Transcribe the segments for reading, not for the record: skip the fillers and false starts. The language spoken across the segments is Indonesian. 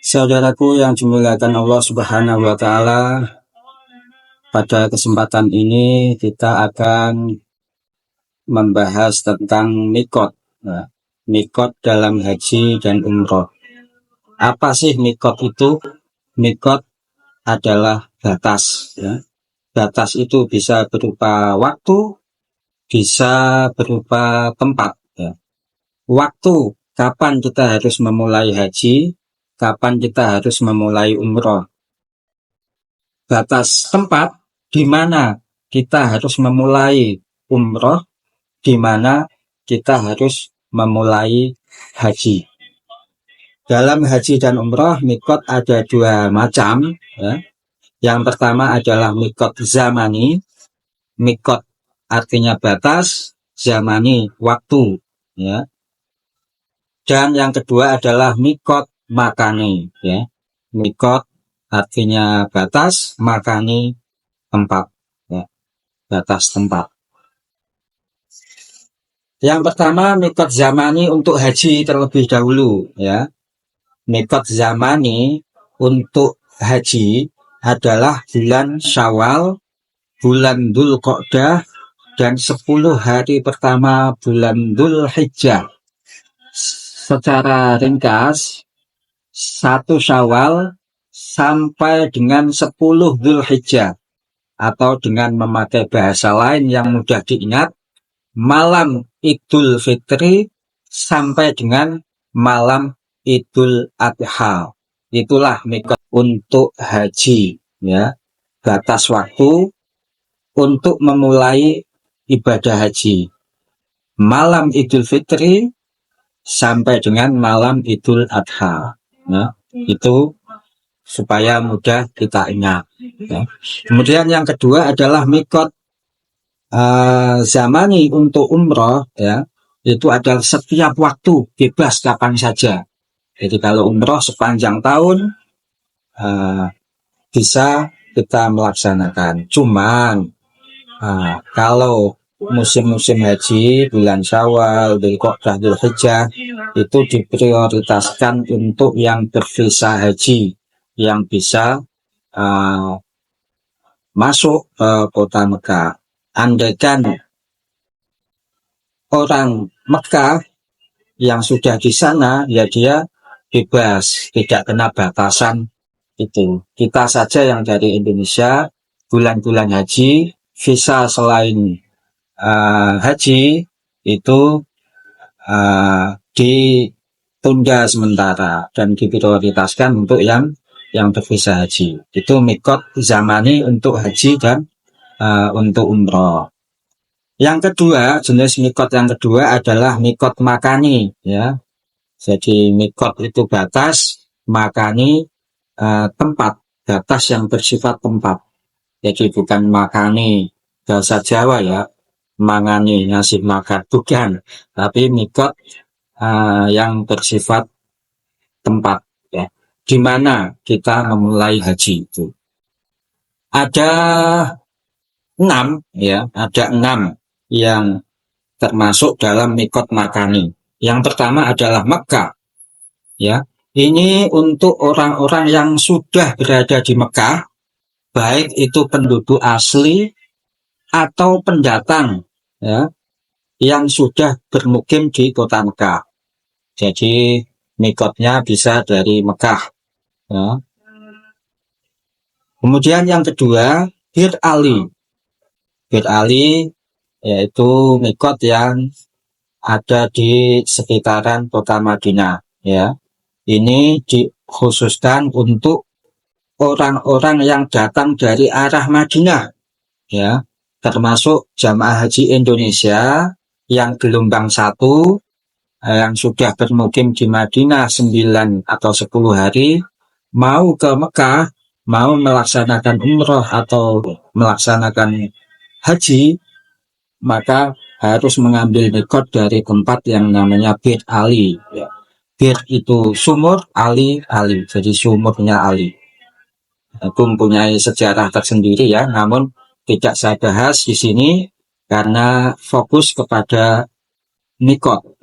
Saudaraku yang dimuliakan Allah Subhanahu wa Ta'ala, pada kesempatan ini kita akan membahas tentang mikot. Mikot dalam haji dan umroh. Apa sih mikot itu? Mikot adalah batas. Batas itu bisa berupa waktu, bisa berupa tempat. Waktu, kapan kita harus memulai haji, kapan kita harus memulai umroh. Batas tempat, di mana kita harus memulai umroh, di mana kita harus memulai haji. Dalam haji dan umroh, mikot ada dua macam. Yang pertama adalah mikot zamani. Mikot artinya batas, zamani waktu. Dan yang kedua adalah mikot makani. Mikot artinya batas, makani tempat. Batas tempat. Yang pertama mikot zamani untuk haji terlebih dahulu. Mikot zamani untuk haji adalah bulan Syawal, bulan Dzulqa'dah, dan 10 hari pertama bulan Dzulhijjah. Secara ringkas, 1 Syawal sampai dengan 10 Dzulhijjah, atau dengan memakai bahasa lain yang mudah diingat, malam Idul Fitri sampai dengan malam Idul Adha. Itulah mikot untuk haji. Batas waktu untuk memulai ibadah haji. Malam Idul Fitri sampai dengan malam Idul Adha. Itu supaya mudah kita ingat. Kemudian yang kedua adalah mikot zamani untuk umroh. Itu adalah setiap waktu, bebas kapan saja. Jadi kalau umroh sepanjang tahun bisa kita melaksanakan. Cuman kalau musim-musim haji, bulan Syawal, Dzulqa'dah, Dzulhijjah, itu diprioritaskan untuk yang bervisa haji, yang bisa masuk ke kota Mekah. Andaikan orang Mekah yang sudah di sana, ya dia bebas, tidak kena batasan itu. Kita saja yang dari Indonesia, bulan-bulan haji, visa selain haji itu ditunda sementara dan diprioritaskan untuk yang bervisa haji. Itu mikot zamani untuk haji dan untuk umroh. Yang kedua, jenis mikot yang kedua adalah mikot makani. Jadi mikot itu batas, makani tempat, batas yang bersifat tempat. Jadi bukan makani bahasa Jawa mangani, ngasih makan, bukan. Tapi mikot yang bersifat tempat. Di mana kita memulai haji itu. Ada 6 yang termasuk dalam mikot makani. Yang pertama adalah Mekah. Ini untuk orang-orang yang sudah berada di Mekah, baik itu penduduk asli atau pendatang yang sudah bermukim di kota Mekah. Jadi mikotnya bisa dari Mekah. Kemudian yang kedua, Bir Ali. Bir Ali yaitu mikot yang ada di sekitaran kota Madinah. Ini dikhususkan untuk orang-orang yang datang dari arah Madinah. Termasuk jamaah haji Indonesia yang gelombang 1 yang sudah bermukim di Madinah 9 atau 10 hari, mau ke Mekah, mau melaksanakan umroh atau melaksanakan haji, maka harus mengambil mikot dari tempat yang namanya Bir Ali. Bir itu sumur, Ali. Jadi sumurnya Ali. Itu mempunyai sejarah tersendiri namun tidak saya bahas di sini karena fokus kepada mikot.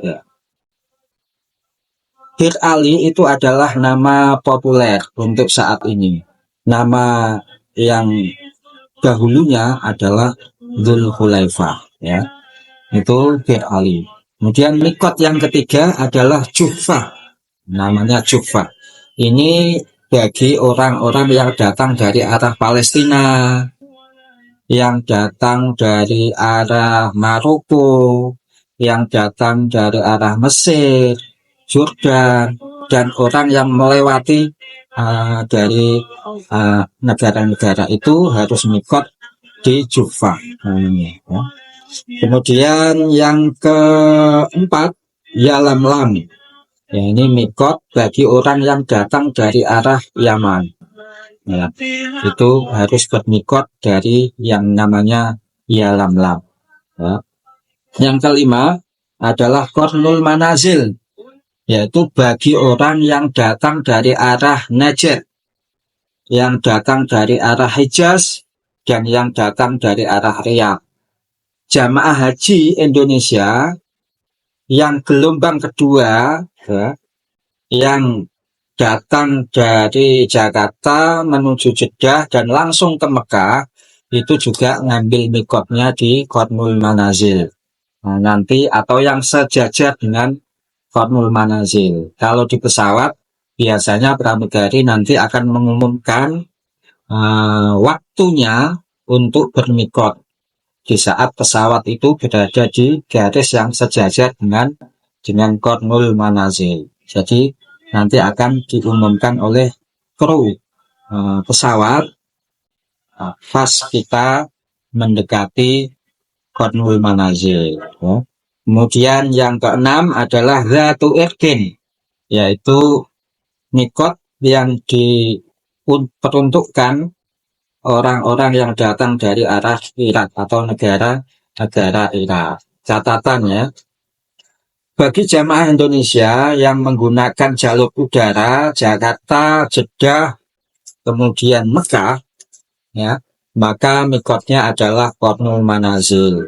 Bir Ali itu adalah nama populer untuk saat ini. Nama yang dahulunya adalah Dzulhulaifah, ya. Itu Bir Ali. Kemudian mikot yang ketiga adalah Juhfah. Namanya Juhfah. Ini bagi orang-orang yang datang dari arah Palestina, yang datang dari arah Maroko, yang datang dari arah Mesir, Jordan, dan orang yang melewati dari negara-negara itu harus mikot di Juhfah. Ya. Kemudian yang keempat, Yalamlam. Ya, ini mikot bagi orang yang datang dari arah Yaman. Ya, itu harus bermikot dari yang namanya Yalamlam. Ya. Yang kelima adalah Qarnul Manazil, yaitu bagi orang yang datang dari arah Najd, yang datang dari arah Hijaz, dan yang datang dari arah Riyadh. Jamaah haji Indonesia yang gelombang kedua, ya, yang datang dari Jakarta menuju Jeddah dan langsung ke Mekah, itu juga ngambil mikotnya di Qarnul Manazil. Nah, nanti atau yang sejajar dengan Qarnul Manazil. Kalau di pesawat biasanya pramugari nanti akan mengumumkan waktunya untuk bermikot di saat pesawat itu berada di garis yang sejajar dengan Qarnul Manazil. Jadi nanti akan diumumkan oleh kru pesawat pas kita mendekati Qarnul Manazil. Ya. Kemudian yang keenam adalah Zatu Irkin, yaitu mikot yang diperuntukkan orang-orang yang datang dari arah Irak atau negara Irak. Catatannya, bagi jamaah Indonesia yang menggunakan jalur udara Jakarta, Jeddah, kemudian Mekah, ya, maka mikotnya adalah Qarnul Manazil.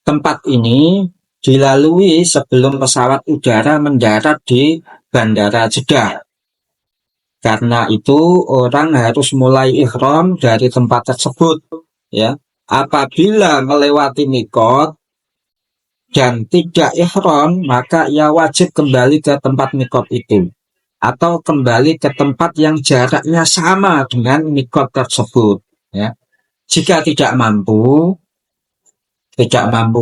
Tempat ini dilalui sebelum pesawat udara mendarat di Bandara Jeddah. Karena itu orang harus mulai ihram dari tempat tersebut, ya. Apabila melewati mikot dan tidak ihram, maka ia wajib kembali ke tempat mikot itu atau kembali ke tempat yang jaraknya sama dengan mikot tersebut, ya. Jika tidak mampu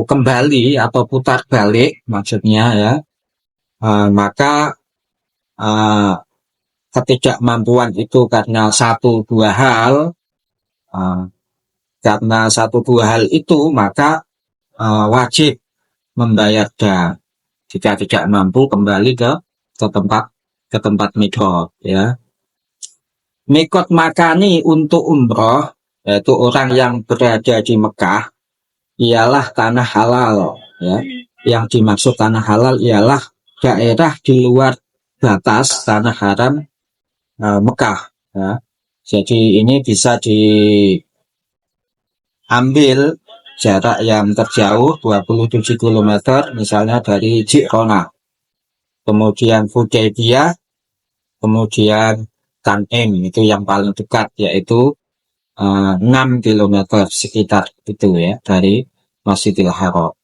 kembali atau putar balik, maksudnya, ya, maka ketidakmampuan itu karena satu dua hal itu maka wajib membayar dam jika tidak mampu kembali ke tempat mikot, ya. Mikot makani untuk umroh, yaitu orang yang berada di Mekah, ialah tanah halal, ya. Yang dimaksud tanah halal ialah daerah di luar batas tanah haram Mekah, ya. Jadi ini bisa diambil jarak yang terjauh 27 km misalnya dari Ji'rona, kemudian Hudaybiyah, kemudian Tanim, itu yang paling dekat, yaitu 6 km sekitar itu, ya, dari Masjidil Haram.